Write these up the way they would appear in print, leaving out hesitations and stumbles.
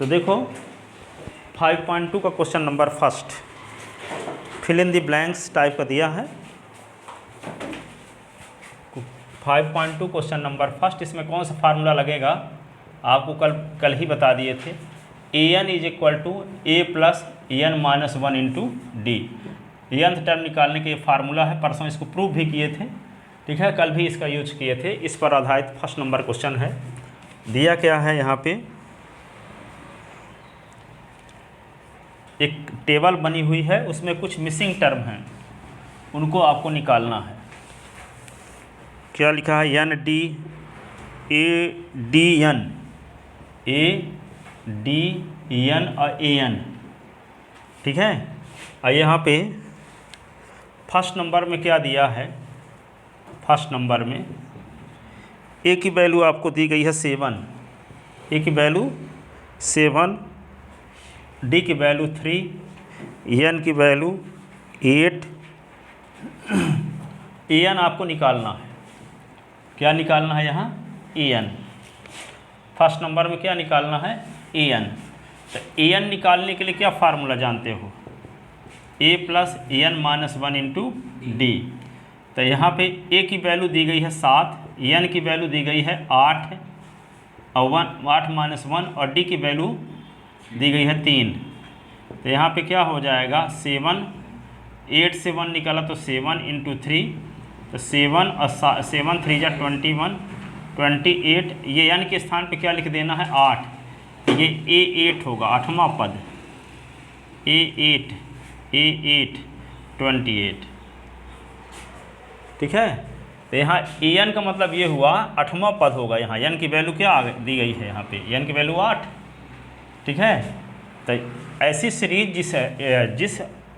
तो देखो 5.2 का question number first, fill in the blanks type का दिया है। 5.2 क्वेश्चन नंबर फर्स्ट, इसमें कौन सा फार्मूला लगेगा आपको कल ही बता दिए थे। an is equal to A plus N minus 1 into d. nth term निकालने के फार्मूला है, परसों इसको प्रूव भी किए थे, ठीक है, कल भी इसका यूज किए थे। इस पर आधारित फर्स्ट नंबर क्वेश्चन है। दिया क्या है यहाँ पे, एक टेबल बनी हुई है, उसमें कुछ मिसिंग टर्म हैं, उनको आपको निकालना है। क्या लिखा है, n d a d n और ए एन, ठीक है। और यहाँ पे फर्स्ट नंबर में क्या दिया है, फर्स्ट नंबर में ए की वैल्यू आपको दी गई है 7, ए की वैल्यू 7, डी की वैल्यू 3, एन की वैल्यू 8, ए एन आपको निकालना है। क्या निकालना है यहाँ, ए एन। फर्स्ट नंबर में क्या निकालना है, ए एन। तो ए एन निकालने के लिए क्या फार्मूला जानते हो, A plus N minus 1 into D. तो यहाँ पे ए की वैल्यू दी गई है 7, एन की वैल्यू दी गई है 8 और 8 माइनस 1, और डी की वैल्यू दी गई है 3। तो यहाँ पे क्या हो जाएगा, 7, 8 से 1 निकाला तो 7 इंटू 3, तो 7 और 7 3 जा 21, 28। ये एन के स्थान पे क्या लिख देना है, 8, ये A8 होगा, 8वां पद, A8 28, ठीक है। तो यहाँ ए एन का मतलब ये हुआ 8वां पद होगा। यहाँ एन की वैल्यू क्या दी गई है, यहाँ पे एन की वैल्यू 8, ठीक है। तो ऐसी सीरीज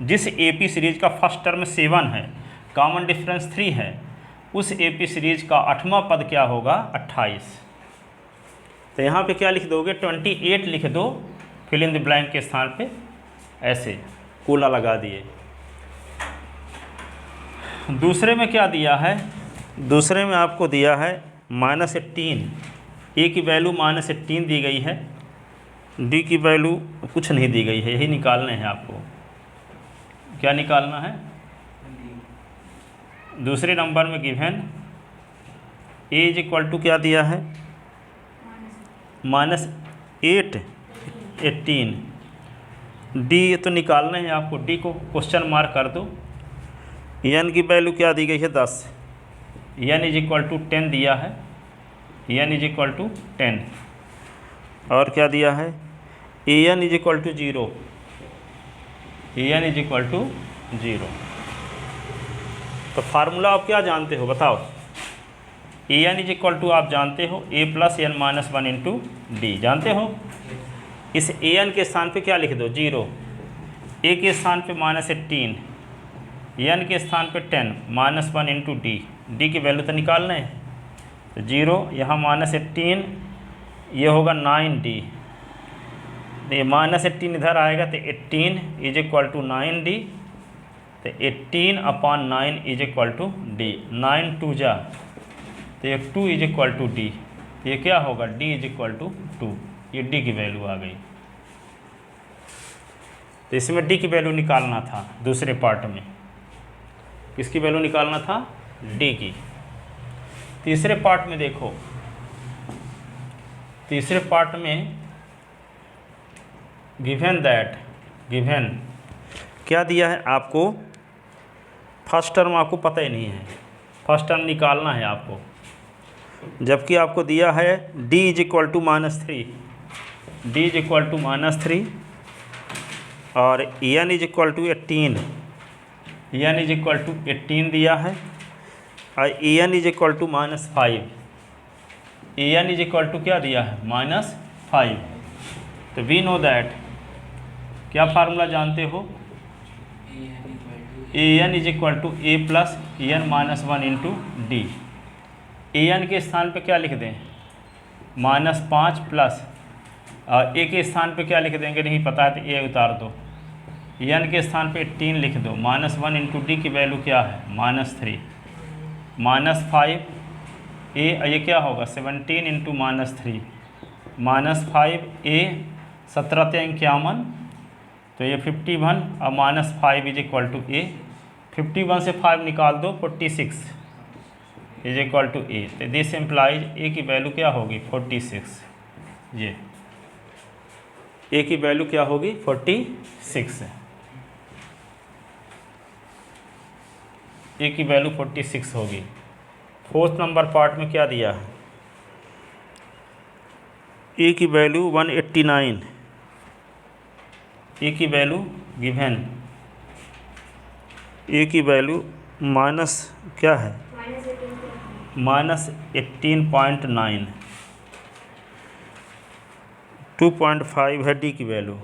जिस एपी सीरीज का फर्स्ट टर्म 7 है, कॉमन डिफरेंस 3 है, उस एपी सीरीज का 8वां पद क्या होगा, 28। तो यहाँ पे क्या लिख दोगे, 28 लिख दो, फिल इन द ब्लैंक के स्थान पे ऐसे कोला लगा दिए। दूसरे में क्या दिया है, दूसरे में आपको दिया है -18, ए की वैल्यू -18 दी गई है, डी की वैल्यू कुछ नहीं दी गई है, यही निकालने हैं आपको। क्या निकालना है, दूसरे नंबर में given a is equal to क्या दिया है, -8 18, डी तो निकालना है आपको, डी को क्वेश्चन मार्क कर दो। एन की वैल्यू क्या दी गई है, 10, एन इज इक्वल टू 10 दिया है, एन इज इक्वल टू 10, और क्या दिया है, A N is equal to 0, A N is equal to 0। तो फार्मूला आप क्या जानते हो बताओ, A N is equal to आप जानते हो A plus N minus 1 into D, जानते हो। इस ए एन के स्थान पे क्या लिख दो, 0, ए के स्थान पे -18, एन के स्थान पे 10, -1 इंटू डी, डी की वैल्यू तो निकालना है। तो 0 यहाँ -18, ये होगा 9D, ये -18 इधर आएगा तो 18 इज इक्वल टू 9D, तो 18/9 इज इक्वल टू डी, 9 2 जा तो ये 2 इज इक्वल टू डी, ये क्या होगा, डी इज इक्वल टू 2, ये डी की वैल्यू आ गई। तो इसमें डी की वैल्यू निकालना था। दूसरे पार्ट में किसकी वैल्यू निकालना था, डी की। तीसरे पार्ट में देखो, तीसरे पार्ट में गिवन क्या दिया है आपको, फर्स्ट टर्म आपको पता ही नहीं है, फर्स्ट टर्म निकालना है आपको, जबकि आपको दिया है d is equal to -3, D is equal to -3, और N is equal to 18, N is equal to 18 दिया है, और A N is equal to -5, A N is equal to क्या दिया है, -5। तो वी नो दैट, क्या फार्मूला जानते हो, A N is equal to A plus N minus 1 into D. A N के स्थान पे क्या लिख दें, -5 प्लस, और ए के स्थान पे क्या लिख देंगे, नहीं पता है तो ए उतार दो, एन के स्थान पे 18 लिख दो, -1 इंटू डी की वैल्यू क्या है, -3, -5, ये क्या होगा 17 इंटू -3, -5 ए 17 × 51, तो ये 51 और -5 इज इक्वल टू ए। 51 से 5 निकाल दो, 46 इज इक्वल टू ए। तो दिस इम्प्लाइज ए की वैल्यू क्या होगी 46। ये ए की वैल्यू क्या होगी 46 है। ए की वैल्यू 46 होगी। 4th नंबर पार्ट में क्या दिया है, ए की वैल्यू 189, ए की वैल्यू गिवन, ए की वैल्यू माइनस क्या है -18.9, 2.5 है डी की वैल्यू,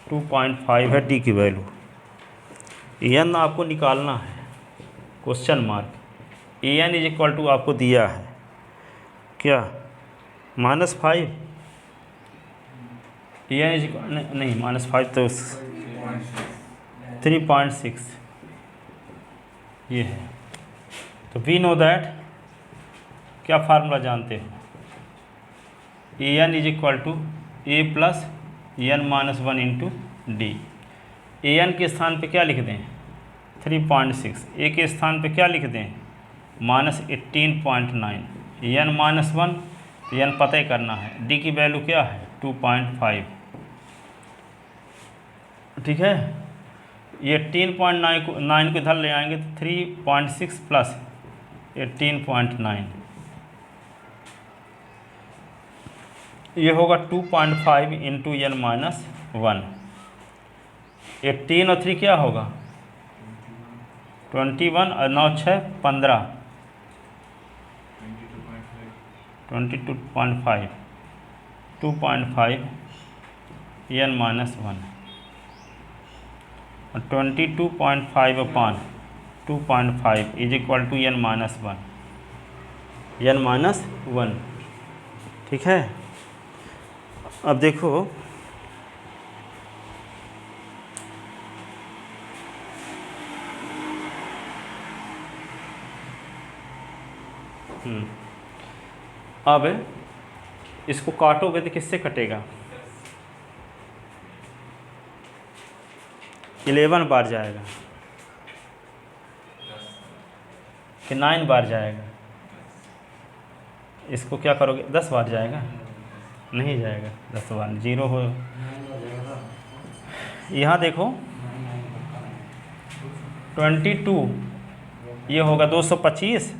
2.5 है डी की वैल्यू। एन आपको निकालना है, question mark. A N is equal to आपको दिया है क्या -5, ए एन इज नहीं -5 तो 3.6 ये है। तो वी नो दैट, क्या फार्मूला जानते हो, A N is equal to A plus n-1 into D. A N के स्थान पे क्या लिख दें 3.6, ए के स्थान पे क्या लिख दें -18.9, n-1 तो n पता ही करना है, डी की वैल्यू क्या है 2.5, ठीक है। ये 18.9 को इधर ले आएंगे तो 3.6 प्लस 18.9, ये होगा 2.5 इंटू n-1। 18 और 3 क्या होगा 21 और 9 6 15, 22.5, 2.5 n-1 और 22.5 अपान 2.5 इज इक्वल टू n-1, ठीक है। अब देखो अब इसको काटोगे तो किससे कटेगा 11 बार जाएगा कि 9 बार जाएगा, इसको क्या करोगे 10 बार जाएगा, नहीं जाएगा 10 बार, 0 हो। यहाँ देखो 22 ये होगा 225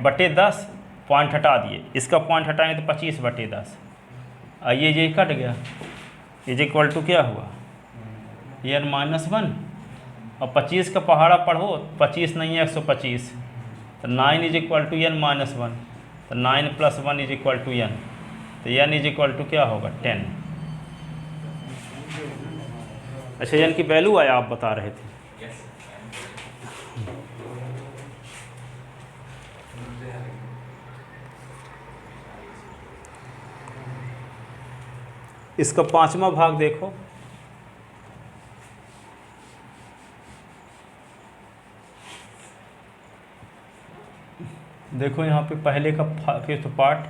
बटे 10, पॉइंट हटा दिए, इसका पॉइंट हटाएंगे तो 25 बटे 10, ये कट गया, इज इक्वल टू क्या हुआ n-1 और 25 का पहाड़ा पढ़ो, 25 नहीं है 125, तो 9 इज इक्वल टू n-1, तो 9 + 1 इज इक्वल टू n, तो n इज इक्वल टू क्या होगा 10। अच्छा n की वैल्यू आया आप बता रहे थे, इसका 5वां भाग देखो, देखो यहाँ पे पहले का 5th पार्ट,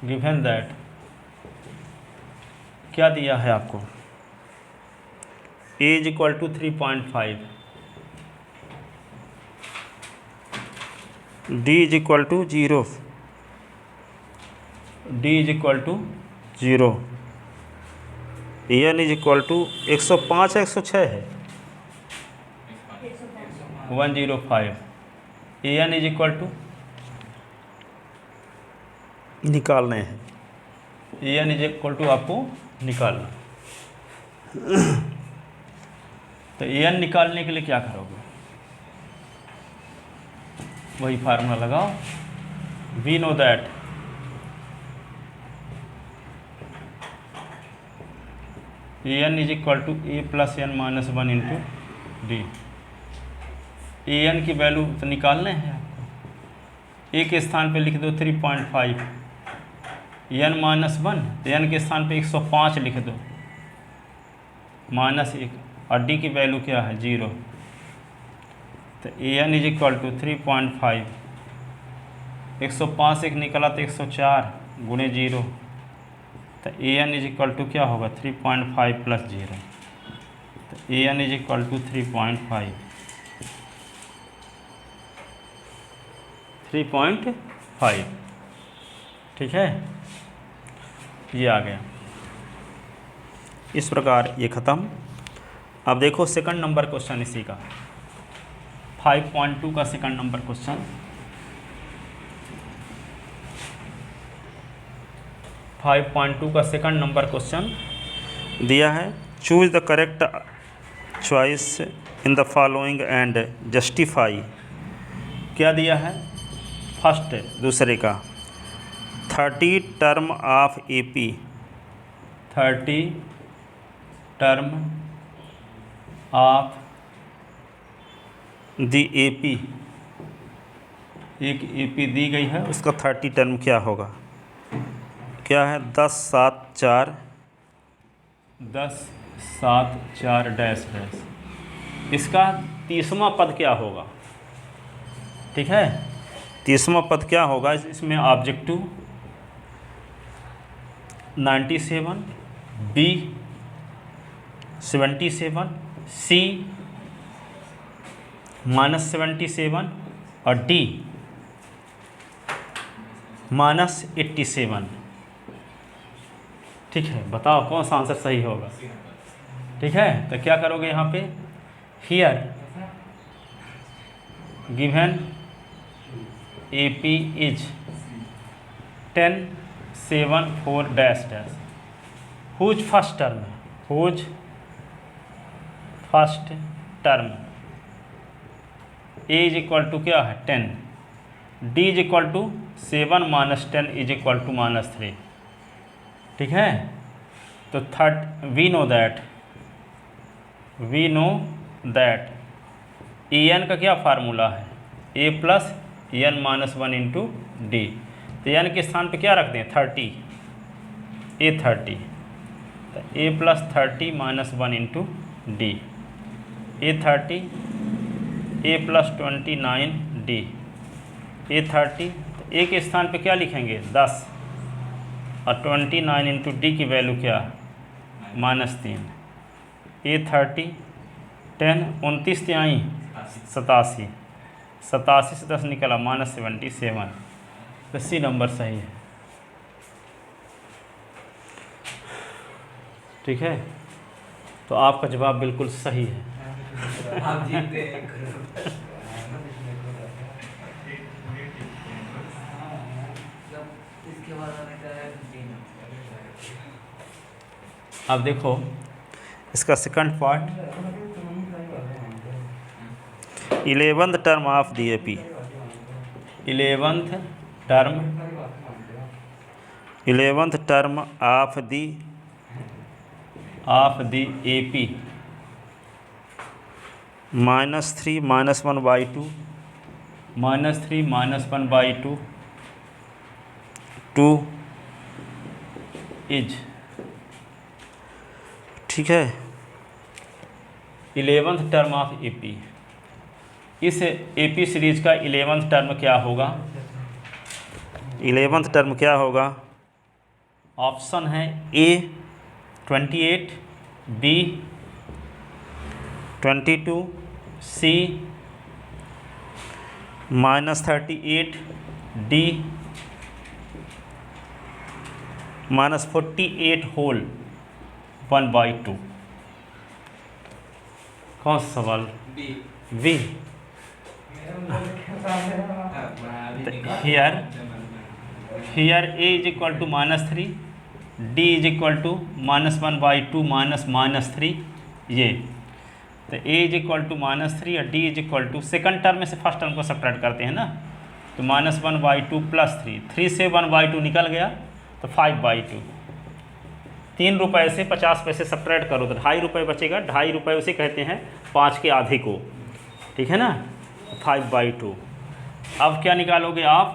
गिवन दैट क्या दिया है आपको, A is equal to 3.5, D is equal to 0, D is equal to 0, N is equal to 105 है 106 है 105, एन इज इक्वल टू निकालने हैं, एन इज इक्वल टू आपको निकालना। तो एन निकालने के लिए क्या करोगे, वही फार्मूला लगाओ, we know that n is equal to A plus n-1 into D. N की वैल्यू तो निकालने हैं आपको, ए के स्थान पे लिख दो 3.5, n-1 तो n के स्थान पे 105 लिख दो -1, और डी की वैल्यू क्या है 0, तो एन इज इक्वल टू 3.5, 105 एक निकला तो 104 गुणे 0, तो तो A N is equal to क्या होगा 3.5 प्लस 0, तो A N is equal to 3.5, ठीक है, ये आ गया। इस प्रकार ये ख़त्म। अब देखो सेकंड नंबर क्वेश्चन इसी का 5.2 का सेकंड नंबर क्वेश्चन। 5.2 का सेकंड नंबर क्वेश्चन दिया है, choose the correct choice in the following and justify. क्या दिया है? फर्स्ट दूसरे का 30 term of AP, 30 term of the AP, एक एपी दी गई है, उसका 30 टर्म क्या होगा? क्या है? 10, 7, 4, 10, 7, 4 डैश डैश। इसका 30वां पद क्या होगा? ठीक है, 30वां पद क्या होगा? इसमें ऑब्जेक्टिव 97, बी 77, सी -77 और डी -87। ठीक है, बताओ कौन सा आंसर सही होगा? ठीक है, तो क्या करोगे यहाँ पे? Here given AP is 10, 7, 4 dash dash. Whose first term, whose first term a is equal to क्या है? 10, d is equal to 7 - 10 is equal to -3। ठीक है, तो we know that a n का क्या फार्मूला है? ए प्लस एन -1 इंटू डी। तो n के स्थान पे क्या रख दें? 30, ए 30, तो A plus 30 -1 into D, A 30, A plus 29 D, ए 30, तो ए के स्थान पे क्या लिखेंगे? 10, और 29 इंटू डी की वैल्यू क्या? -3, ए 30, 10, 29 तिहाई 87, 87 से 10 निकला -77, तो सी नंबर सही है। ठीक है, तो आपका जवाब बिल्कुल सही है। आप जीतते हैं। इसके बाद अब देखो इसका second part, 11th term of the AP, 11th term of the AP -3 -1/2, -3 -1/2 2 is. ठीक है, 11th टर्म ऑफ एपी, इस एपी सीरीज का 11th टर्म क्या होगा? 11th टर्म क्या होगा? ऑप्शन है a 28, b 22, c -38, d -48 whole 1/2। कौन सा सवाल? B. Here a is equal to -3, D is equal to -1/2 -3, ये तो ए इज इक्वल टू -3 और d is equal to, second term में से फर्स्ट टर्म को सब्ट्रैक्ट करते हैं ना, तो -1/2 + 3, 3 से 1/2 निकल गया तो 5/2। 3 रुपये से 50 पैसे सब्ट्रैक्ट करो तो 2.5 रुपये बचेगा। 2.5 रुपये उसे कहते हैं 5 के आधे को। ठीक है ना, 5/2। अब क्या निकालोगे आप?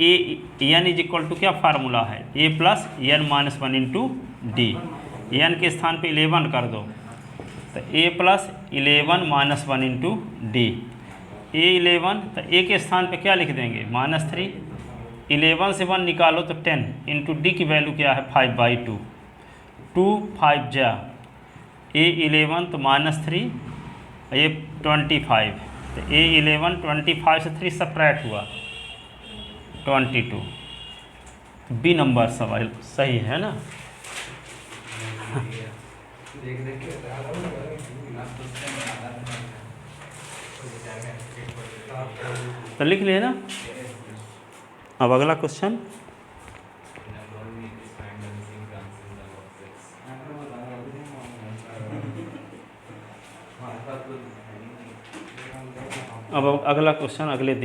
A N is equal to क्या फार्मूला है? ए plus N -1 into D. N के स्थान पे 11 कर दो, तो A plus 11 -1 into D. A 11, तो ए के स्थान पे क्या लिख देंगे? -3, 11 से 1 निकालो तो 10 इंटू डी की वैल्यू क्या है 5/2, 2 5 जा, ए 11 तो -3, ये 25, तो ए 11 25 से 3 सब्ट्रैक्ट हुआ 22, बी नंबर सवाल सही है ना। देख देख के तो लिख लिए ना। अब अगला क्वेश्चन, अब अगला क्वेश्चन अगले दिन